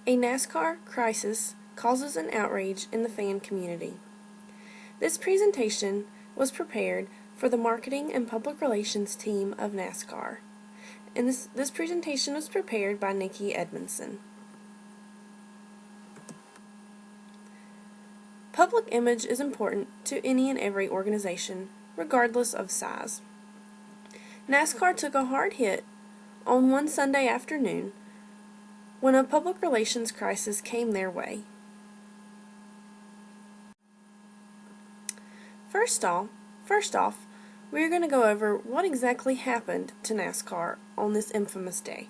A NASCAR Crisis Causes an Outrage in the Fan Community. This presentation was prepared for the Marketing and Public Relations team of NASCAR, and this presentation was prepared by Nikki Edmondson. Public image is important to any and every organization, regardless of size. NASCAR took a hard hit on one Sunday afternoon when a public relations crisis came their way. First off, we're going to go over what exactly happened to NASCAR on this infamous day.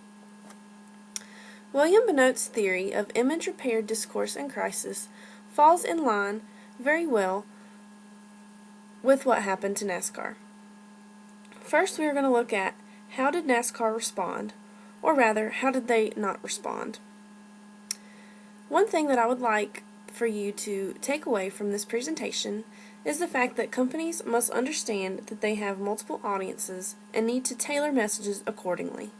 William Bennett's theory of image repair discourse and crisis falls in line very well with what happened to NASCAR. First, we are going to look at how did NASCAR respond, or rather, how did they not respond? One thing that I would like for you to take away from this presentation is the fact that companies must understand that they have multiple audiences and need to tailor messages accordingly.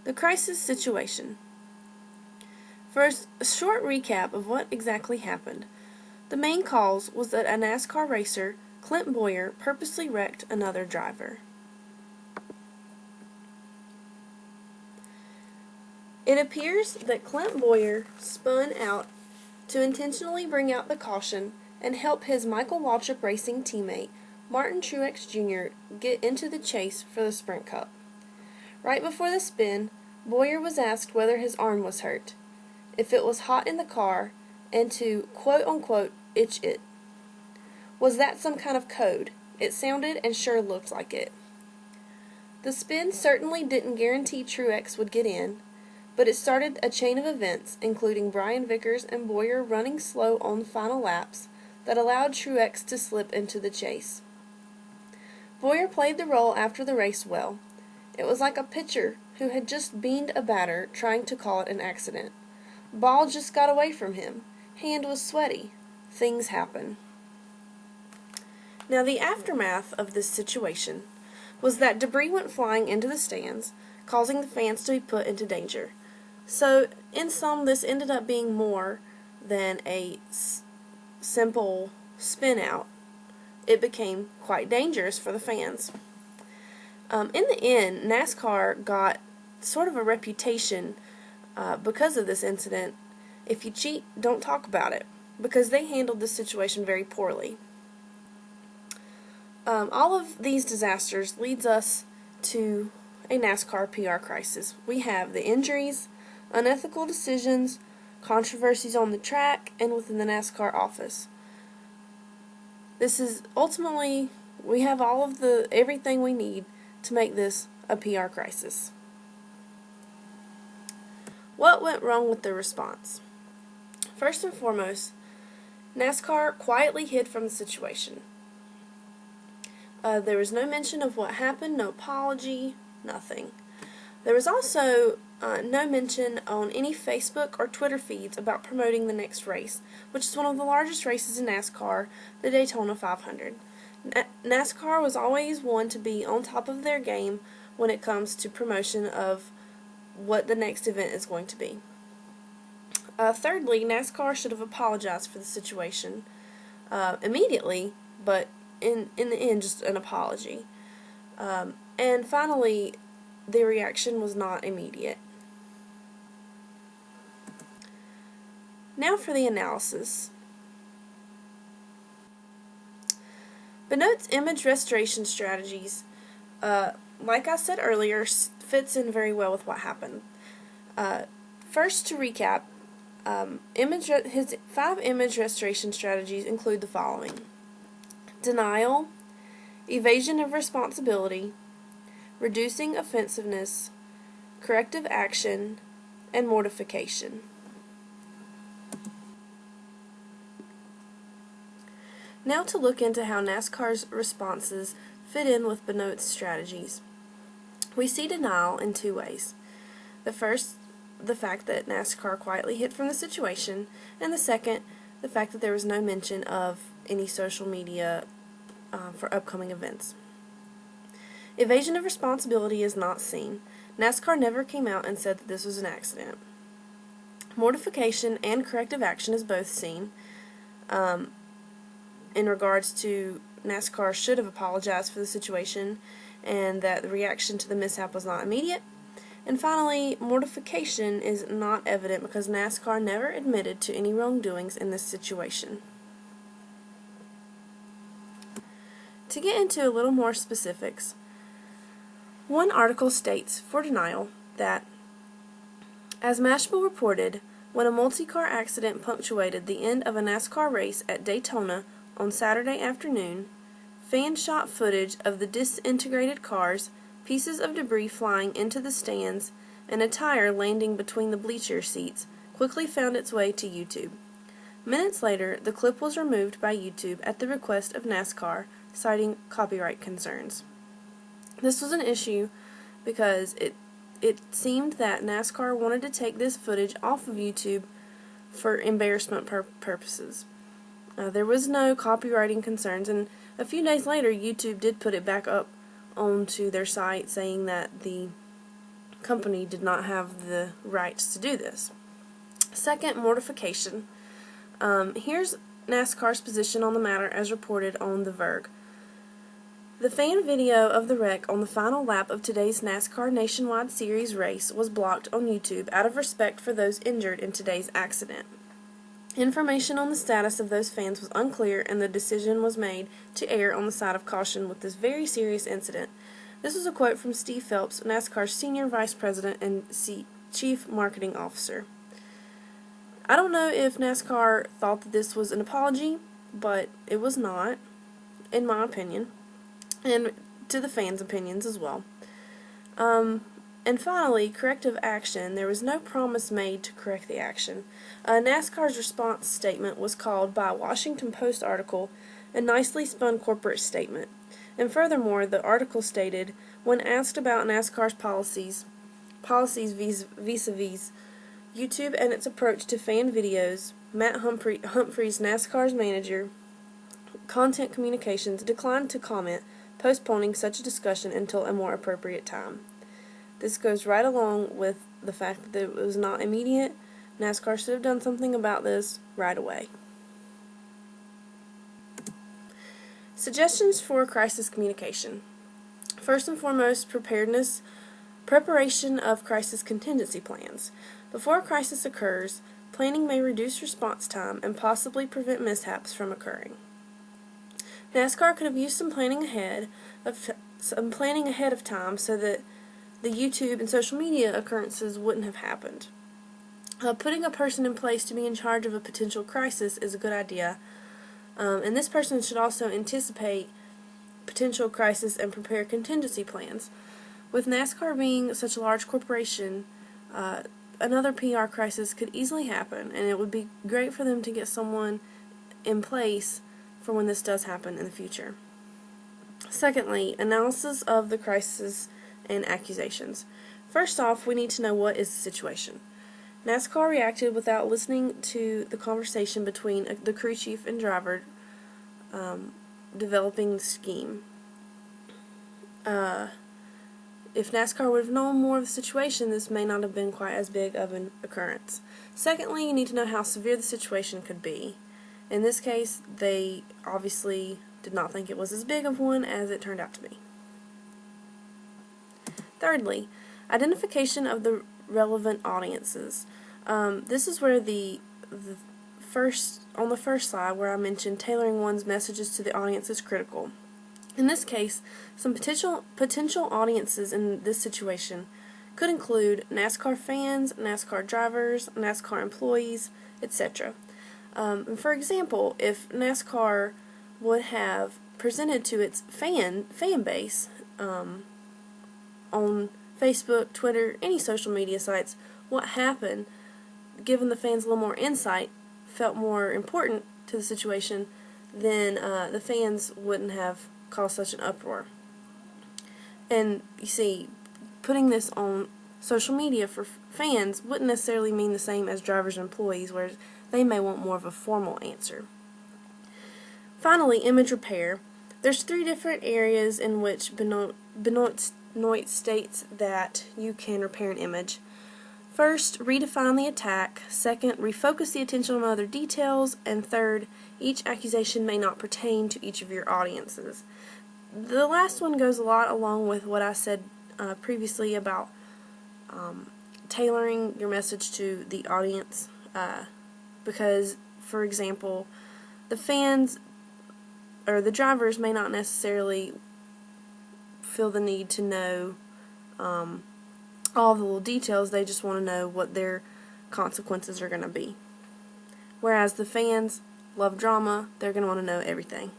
The crisis situation. For a short recap of what exactly happened, the main cause was that a NASCAR racer, Clint Bowyer, purposely wrecked another driver. It appears that Clint Bowyer spun out to intentionally bring out the caution and help his Michael Waltrip Racing teammate, Martin Truex Jr., get into the chase for the Sprint Cup. Right before the spin, Bowyer was asked whether his arm was hurt, if it was hot in the car, and to quote-unquote itch it. Was that some kind of code? It sounded and sure looked like it. The spin certainly didn't guarantee Truex would get in, but it started a chain of events, including Brian Vickers and Bowyer running slow on the final laps, that allowed Truex to slip into the chase. Bowyer played the role after the race well. It was like a pitcher who had just beaned a batter trying to call it an accident. Ball just got away from him. Hand was sweaty. Things happen. Now, the aftermath of this situation was that debris went flying into the stands, causing the fans to be put into danger. So, in sum, this ended up being more than a simple spin out. It became quite dangerous for the fans. In the end, NASCAR got sort of a reputation because of this incident. If you cheat, don't talk about it, because they handled this situation very poorly. All of these disasters leads us to a NASCAR PR crisis. We have the injuries, unethical decisions, controversies on the track, and within the NASCAR office. This is ultimately, we have all of everything we need to make this a PR crisis. What went wrong with the response? First and foremost, NASCAR quietly hid from the situation. There was no mention of what happened, no apology, nothing. There was also no mention on any Facebook or Twitter feeds about promoting the next race, which is one of the largest races in NASCAR, the Daytona 500. NASCAR was always one to be on top of their game when it comes to promotion of what the next event is going to be. Thirdly, NASCAR should have apologized for the situation immediately, but in the end, just an apology. And finally, the reaction was not immediate. Now for the analysis. Bennett's image restoration strategies, like I said earlier, fits in very well with what happened. First, to recap, his 5 image restoration strategies include the following: denial, evasion of responsibility, reducing offensiveness, corrective action, and mortification. Now to look into how NASCAR's responses fit in with Bennett's strategies. We see denial in 2 ways. The first, the fact that NASCAR quietly hid from the situation, and the second, the fact that there was no mention of any social media for upcoming events. Evasion of responsibility is not seen. NASCAR never came out and said that this was an accident. Mortification and corrective action is both seen. In regards to NASCAR should have apologized for the situation and that the reaction to the mishap was not immediate. And finally, mortification is not evident because NASCAR never admitted to any wrongdoings in this situation. To get into a little more specifics, one article states for denial that, as Mashable reported, when a multi-car accident punctuated the end of a NASCAR race at Daytona on Saturday afternoon, fans shot footage of the disintegrated cars, pieces of debris flying into the stands, and a tire landing between the bleacher seats quickly found its way to YouTube. Minutes later, the clip was removed by YouTube at the request of NASCAR, citing copyright concerns. This was an issue because it seemed that NASCAR wanted to take this footage off of YouTube for embarrassment purposes. There was no copywriting concerns, and a few days later YouTube did put it back up onto their site, saying that the company did not have the rights to do this. Second, mortification. Here's NASCAR's position on the matter as reported on The Verge. The fan video of the wreck on the final lap of today's NASCAR Nationwide Series race was blocked on YouTube out of respect for those injured in today's accident. Information on the status of those fans was unclear, and the decision was made to err on the side of caution with this very serious incident. This was a quote from Steve Phelps, NASCAR's Senior Vice President and Chief Marketing Officer. I don't know if NASCAR thought that this was an apology, but it was not, in my opinion, and to the fans' opinions as well. And finally, corrective action. There was no promise made to correct the action. NASCAR's response statement was called by a Washington Post article a nicely spun corporate statement. And furthermore, the article stated, when asked about NASCAR's policies vis-a-vis YouTube and its approach to fan videos, Matt Humphreys, NASCAR's manager, content communications, declined to comment, postponing such a discussion until a more appropriate time. This goes right along with the fact that it was not immediate. NASCAR should have done something about this right away. Suggestions for crisis communication. First and foremost, preparation of crisis contingency plans. Before a crisis occurs, planning may reduce response time and possibly prevent mishaps from occurring. NASCAR could have used some planning ahead of time so that the YouTube and social media occurrences wouldn't have happened. Putting a person in place to be in charge of a potential crisis is a good idea, and this person should also anticipate potential crisis and prepare contingency plans. With NASCAR being such a large corporation, another PR crisis could easily happen, and it would be great for them to get someone in place for when this does happen in the future. Secondly, analysis of the crisis and accusations. First off, we need to know what is the situation. NASCAR reacted without listening to the conversation between the crew chief and driver developing the scheme. If NASCAR would have known more of the situation, this may not have been quite as big of an occurrence. Secondly, you need to know how severe the situation could be. In this case, they obviously did not think it was as big of one as it turned out to be. Thirdly, identification of the relevant audiences. This is where on the first slide where I mentioned tailoring one's messages to the audience is critical. In this case, some potential audiences in this situation could include NASCAR fans, NASCAR drivers, NASCAR employees, etc. For example, if NASCAR would have presented to its fan base on Facebook, Twitter, any social media sites, what happened, given the fans a little more insight, felt more important to the situation, then the fans wouldn't have caused such an uproar. And you see, putting this on social media for fans wouldn't necessarily mean the same as drivers and employees, whereas they may want more of a formal answer. Finally, image repair. There's 3 different areas in which Benoit states that you can repair an image. First, redefine the attack. Second, refocus the attention on other details. And third, each accusation may not pertain to each of your audiences. The last one goes a lot along with what I said previously about tailoring your message to the audience, because, for example, the fans or the drivers may not necessarily feel the need to know all the little details. They just want to know what their consequences are going to be. Whereas the fans love drama, they're going to want to know everything.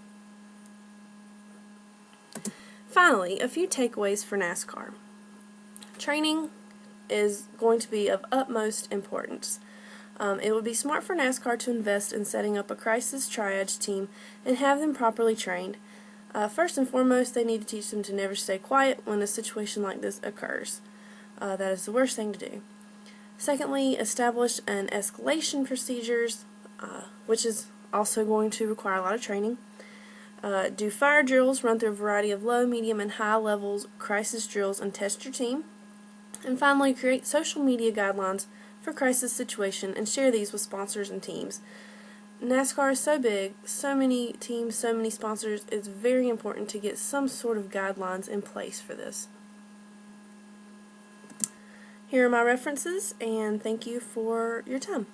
Finally, a few takeaways for NASCAR. Training is going to be of utmost importance. It would be smart for NASCAR to invest in setting up a crisis triage team and have them properly trained. First and foremost, they need to teach them to never stay quiet when a situation like this occurs. That is the worst thing to do. Secondly, establish an escalation procedures, which is also going to require a lot of training. Do fire drills, run through a variety of low, medium, and high levels crisis drills, and test your team. And finally, create social media guidelines for crisis situation and share these with sponsors and teams. NASCAR is so big, so many teams, so many sponsors. It's very important to get some sort of guidelines in place for this. Here are my references, and thank you for your time.